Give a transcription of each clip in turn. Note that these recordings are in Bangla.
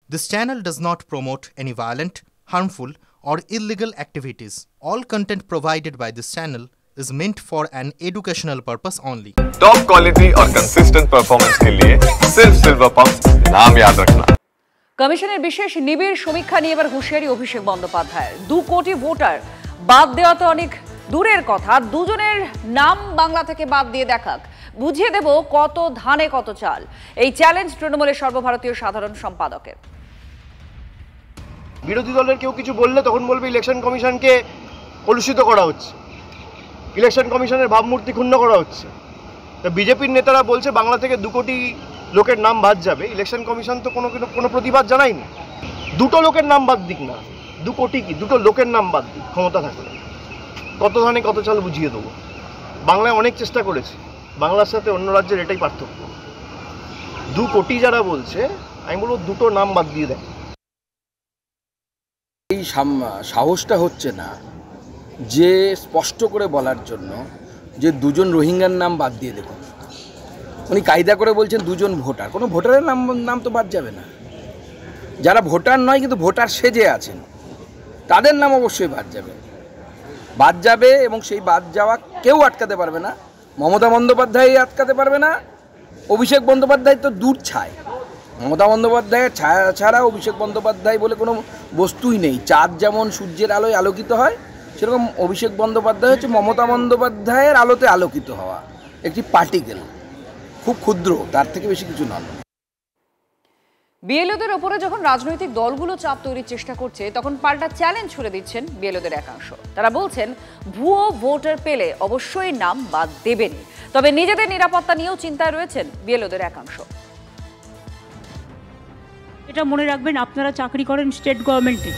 This channel does not promote any violent, harmful, or illegal activities. All content provided by this channel is meant for an educational purpose only. Top quality और कंसिस्टेंट परफॉर्मेंस के लिए सिर्फ सिल्वर पंप्स नाम याद रखना। কমিশনের বিশেষ নিবিড় সমীক্ষা নিয়ে এবার হুঁশিয়ারি অভিষেক বন্দ্যোপাধ্যায়ের। 2 কোটি ভোটার বাদ দেওয়া তো অনেক দূরের কথা, দুজনের নাম বাংলা থেকে বাদ দিয়ে দেখাক, বুঝিয়ে দেব কত ধানে কত চাল। এই চ্যালেঞ্জ তৃণমূলের সর্বভারতীয় সাধারণ সম্পাদকের। বিরোধী দলের কেউ কিছু বললে তখন বলবে ইলেকশন কমিশনকে কলুষিত করা হচ্ছে, ইলেকশন কমিশনের ভাবমূর্তি ক্ষুণ্ণ করা হচ্ছে। তো বিজেপির নেতারা বলছে বাংলা থেকে 2 কোটি লোকের নাম বাদ যাবে, ইলেকশন কমিশন তো কোনো প্রতিবাদ জানায়নি। 2টো লোকের নাম বাদ দিক না, 2 কোটি কি 2টো লোকের নাম বাদ দিক, ক্ষমতা থাকলে কত ধানে কত চাল বুঝিয়ে দেবো। বাংলায় অনেক চেষ্টা করেছে, বাংলার সাথে অন্য রাজ্যের এটাই পার্থক্য। 2 কোটি যারা বলছে, আমি বলবো 2টো নাম বাদ দিয়ে দেয়। এই সাহসটা হচ্ছে না যে স্পষ্ট করে বলার জন্য যে 2জন রোহিঙ্গার নাম বাদ দিয়ে দেখুন। উনি কায়দা করে বলছেন 2জন ভোটার, কোনো ভোটারের নাম তো বাদ যাবে না। যারা ভোটার নয় কিন্তু ভোটার সেজে আছেন তাদের নাম অবশ্যই বাদ যাবে এবং সেই বাদ যাওয়া কেউ আটকাতে পারবে না। মমতা বন্দ্যোপাধ্যায় আটকাতে পারবে না, অভিষেক বন্দ্যোপাধ্যায় তো দূর ছায়। মমতা বন্দ্যোপাধ্যায়ের ছায়া ছাড়া অভিষেক বন্দ্যোপাধ্যায় বলে কোনো বস্তুই নেই। চাঁদ যেমন সূর্যের আলোয় আলোকিত হয়, সেরকম অভিষেক বন্দ্যোপাধ্যায় হচ্ছে মমতা বন্দ্যোপাধ্যায়ের আলোতে আলোকিত হওয়া একটি পার্টিকেল, খুব ক্ষুদ্র, তার থেকে বেশি কিছু নয়। বিএলওদের ওপরে যখন রাজনৈতিক দলগুলো চাপ তৈরির চেষ্টা করছে, তখন পাল্টা চ্যালেঞ্জ ছুড়ে দিচ্ছেন বিএলওদের একাংশ। তারা বলছেন ভুয়ো ভোটার পেলে অবশ্যই নাম বাদ দেবেনই, তবে নিজেদের নিরাপত্তা নিয়েও চিন্তায় রয়েছেন বিএলওদের একাংশ। এটা মনে রাখবেন, আপনারা চাকরি করেন স্টেট গভর্নমেন্টে,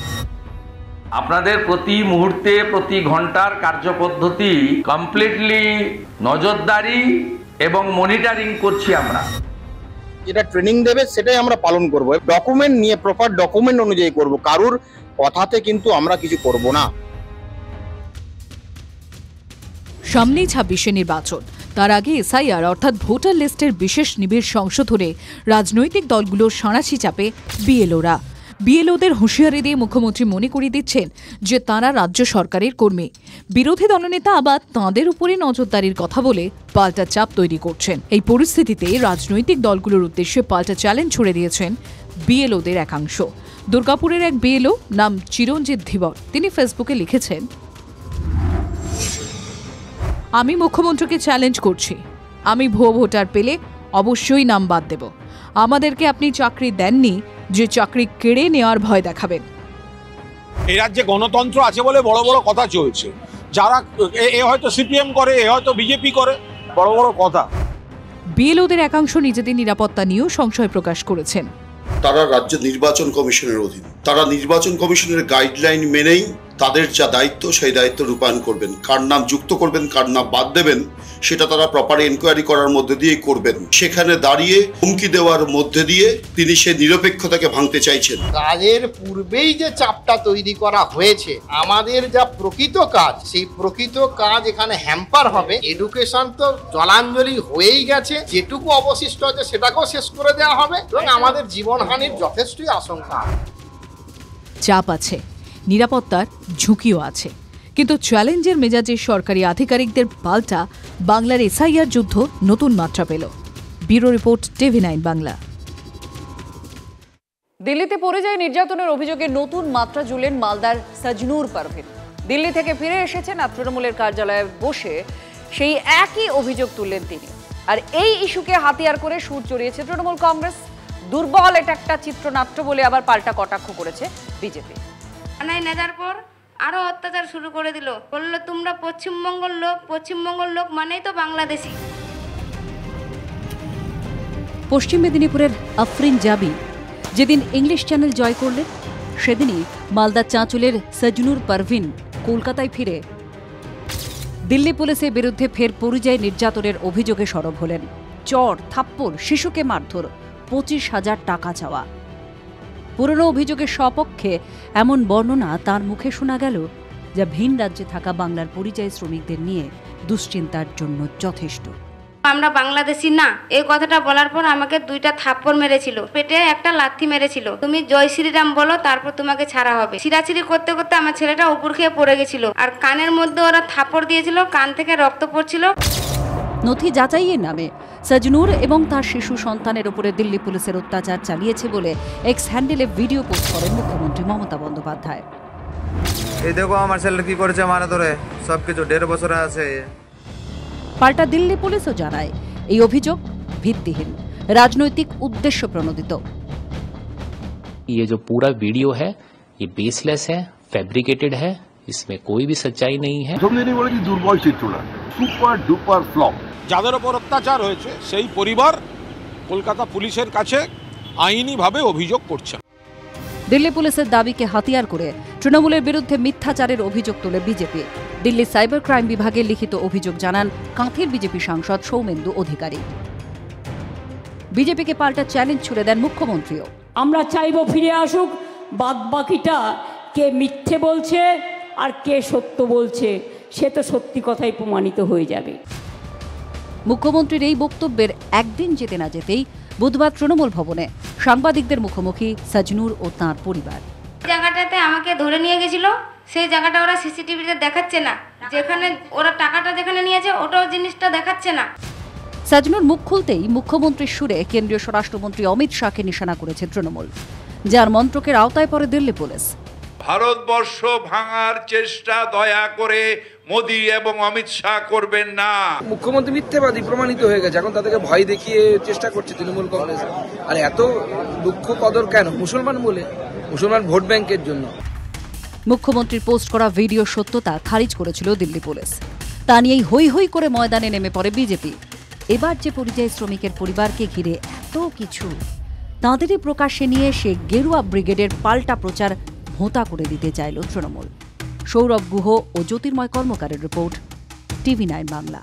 আপনাদের প্রতি মুহূর্তে প্রতি ঘন্টার কার্যপদ্ধতি কমপ্লিটলি নজরদারি এবং মনিটরিং করছি আমরা। যেটা ট্রেনিং দেবে সেটাই আমরা পালন করব, ডকুমেন্ট নিয়ে প্রপার ডকুমেন্ট অনুযায়ী করব, কারুর কথাতে কিন্তু আমরা কিছু করব না। সামনেই 26শে নির্বাচন, তার আগে এসআইআর অর্থাৎ ভোটার লিস্টের বিশেষ নিবিড় সংশোধনে রাজনৈতিক দলগুলোর সাঁড়াশি চাপে বিএলওরা। বিএলওদের হুঁশিয়ারি দিয়ে মুখ্যমন্ত্রী মনে করিয়ে দিচ্ছেন যে তাঁরা রাজ্য সরকারের কর্মী। বিরোধী দলনেতা আবার তাঁদের উপরে নজরদারির কথা বলে পাল্টা চাপ তৈরি করছেন। এই পরিস্থিতিতে রাজনৈতিক দলগুলোর উদ্দেশ্যে পাল্টা চ্যালেঞ্জ ছুড়ে দিয়েছেন বিএলওদের একাংশ। দুর্গাপুরের এক বিএলও নাম চিরঞ্জিত ধীবর, তিনি ফেসবুকে লিখেছেন, আমি মুখ্যমন্ত্রীকে চ্যালেঞ্জ করছি, আমি ভুয়ো ভোটার পেলে অবশ্যই নাম বাদ দেব। আমাদেরকে আপনি চাকরি দেননি যে চাকরি কেড়ে নেওয়ার ভয় দেখাবেন। এই রাজ্যে গণতন্ত্র আছে বলে বড় বড় কথা চলছে, যারা এ হয়তো সিপিএম করে, এ হয়তো বিজেপি করে, বড় বড় কথা। বিএলওদের একাংশ নিজেদের নিরাপত্তা নিয়েও সংশয় প্রকাশ করেছেন। তারা রাজ্য নির্বাচন কমিশনের অধীন, তারা নির্বাচন কমিশনের গাইডলাইন মেনেই তাদের যা দায়িত্ব সেই দায়িত্ব রূপায়ণ করবেন। কার নাম যুক্ত করবেন, কার নাম বাদ দেবেন, সেটা তারা প্রপার এনকোয়ারি করার মধ্যে দিয়েই করবেন। সেখানে দাঁড়িয়ে হুমকি দেওয়ার মধ্যে দিয়ে তিনি সে নিরপেক্ষতাকে ভাঙতে চাইছেন। কাজের পূর্বেই যে চাপটা তৈরি করা হয়েছে, আমাদের যা প্রকৃত কাজ, সেই প্রকৃত কাজ এখানে হ্যাম্পার হবে। এডুকেশন তো জলাঞ্জলি হয়েই গেছে, যেটুকু অবশিষ্ট আছে সেটাকেও শেষ করে দেওয়া হবে এবং আমাদের জীবনহানির যথেষ্টই আশঙ্কা। চাপ আছে, নিরাপত্তার ঝুঁকিও আছে, কিন্তু চ্যালেঞ্জের মেজাজে সরকারি আধিকারিকদের পাল্টা বাংলার এসআইআর যুদ্ধ নতুন মাত্রা পেল। Bureau report, TV9 Bangla. দিল্লিতে পরিযায়ী নির্যাতনের অভিযোগে নতুন মাত্রা জুড়লেন মালদার সাজনুর পারভিন। দিল্লি থেকে ফিরে এসেছেন আর তৃণমূলের কার্যালয়ে বসে সেই একই অভিযোগ তুললেন তিনি। আর এই ইস্যুকে হাতিয়ার করে সুর চড়িয়েছে তৃণমূল কংগ্রেস। দুর্বল এটা একটা চিত্রনাট্য বলে আবার পাল্টা কটাক্ষ করেছে বিজেপি। থানায় নেওয়ার পর আরো অত্যাচার শুরু করে দিল, বললো তোমরা পশ্চিমবঙ্গের লোক মানেই তো বাংলাদেশি। পশ্চিম মেদিনীপুরের আফরিন জাবি যেদিন ইংলিশ চ্যানেল জয় করলেন, সেদিনই মালদা চাঁচলের সাজনুর পারভিন কলকাতায় ফিরে দিল্লি পুলিশের বিরুদ্ধে ফের পরিযায়ী নির্যাতনের অভিযোগে সরব হলেন। চর, থাপ্পড়, শিশুকে মারধর, 25,000 টাকা চাওয়া। পুরনো অভিযোগের সপক্ষে এমন বর্ণনা তার মুখে শোনা গেল, যা ভিন রাজ্যে থাকা বাংলার পরিযায়ী শ্রমিকদের নিয়ে দুশ্চিন্তার জন্য যথেষ্ট। আমরা বাংলাদেশি না, এই কথাটা বলার পর আমাকে 2টা থাপ্পড় মেরেছিল, পেটে একটা লাথি মেরেছিল। তুমি জয় শ্রীরাম বলো, তারপর তোমাকে ছাড়া হবে। ছিঁড়াছিড়ি করতে করতে আমার ছেলেটা উপর খেয়ে পড়ে গেছিল, আর কানের মধ্যে ওরা থাপ্পড় দিয়েছিল, কান থেকে রক্ত পড়ছিল। নথি যাচাইয়ের নামে সাজনুর এবং তার শিশু সন্তানের উপরে দিল্লি পুলিশের অত্যাচার চালিয়েছে বলে এক্স হ্যান্ডেলে ভিডিও পোস্ট করেন মুখ্যমন্ত্রী মমতা বন্দ্যোপাধ্যায়। এই দেখো আমার ছেলে কি করেছে, মারা ধরে সবকিছু 1.5 বছর আছে। পাল্টা দিল্লি পুলিশও জানায় এই অভিযোগ ভিত্তিহীন, রাজনৈতিক উদ্দেশ্য প্রণোদিত। ये जो पूरा वीडियो है ये बेसलेस है, फैब्रिकेटेड है, इसमें कोई भी सच्चाई नहीं है। দুর্বল চিত্রটা সুপার ডুপার ফ্লপ। যাদের উপর অত্যাচার হয়েছে সেই পরিবার কলকাতা পুলিশের কাছে আইনিভাবে অভিযোগ করছে। দিল্লি পুলিশের দাবিকে হাতিয়ার করে তৃণমূলের বিরুদ্ধে মিথ্যাচারের অভিযোগ তোলে বিজেপি। দিল্লি সাইবার ক্রাইম বিভাগের লিখিত অভিযোগ জানান কাঁথির বিজেপি সাংসদ সৌমেন্দু অধিকারী। বিজেপিকে পাল্টা চ্যালেঞ্জ ছুড়ে দেন মুখ্যমন্ত্রীও। আমরা চাইব ফিরে আসুক, বাদ বাকিটা কে মিথ্যে বলছে আর কে সত্য বলছে সে তো সত্যি কথাই প্রমাণিত হয়ে যাবে। মুখ্যমন্ত্রীর এই বক্তব্যের একদিন যেতে না যেতেই বুধবার তৃণমূল ভবনে সাংবাদিকদের মুখোমুখি সাজনুর ও তাঁর পরিবার। জায়গাটাতে আমাকে ধরে নিয়ে গেছিল, সেই জায়গাটা ওরা সিসিটিভিতে দেখাচ্ছে না, যেখানে ওরা টাকাটা যেখানে নিয়েছে ওটাও জিনিসটা দেখাচ্ছে না। সাজনুর মুখ খুলতেই মুখ্যমন্ত্রীর সুরে কেন্দ্রীয় স্বরাষ্ট্রমন্ত্রী অমিত শাহকে নিশানা করেছে তৃণমূল, যার মন্ত্রকের আওতায় পড়ে দিল্লি পুলিশ। ভারতবর্ষ ভাঙার চেষ্টা দয়া করে মোদি এবং অমিত শাহ করবেন না। মুখ্যমন্ত্রী মিথ্যেবাদী প্রমাণিত হয়ে গেছে, এখন তাদেরকে ভয় দেখিয়ে চেষ্টা করছে তৃণমূল কংগ্রেস। আর এত দুঃখ কদর কেন? মুসলমান বলে, মুসলমান ভোট ব্যাংকের জন্য। মুখ্যমন্ত্রীর পোস্ট করা ভিডিও সত্যতা খারিজ করেছিল দিল্লি পুলিশ। তা নিয়েই হৈ হৈ করে ময়দানে নেমে পড়ে বিজেপি। এবার যে পরিযায়ী শ্রমিকের পরিবারকে ঘিরে এত কিছু, তাঁদেরই প্রকাশ্যে নিয়ে সে গেরুয়া ব্রিগেডের পাল্টা প্রচার ভোঁতা করে দিতে চাইল তৃণমূল। সৌরভ গুহ ও জ্যোতির্ময় কর্মকারের রিপোর্ট, TV9 বাংলা।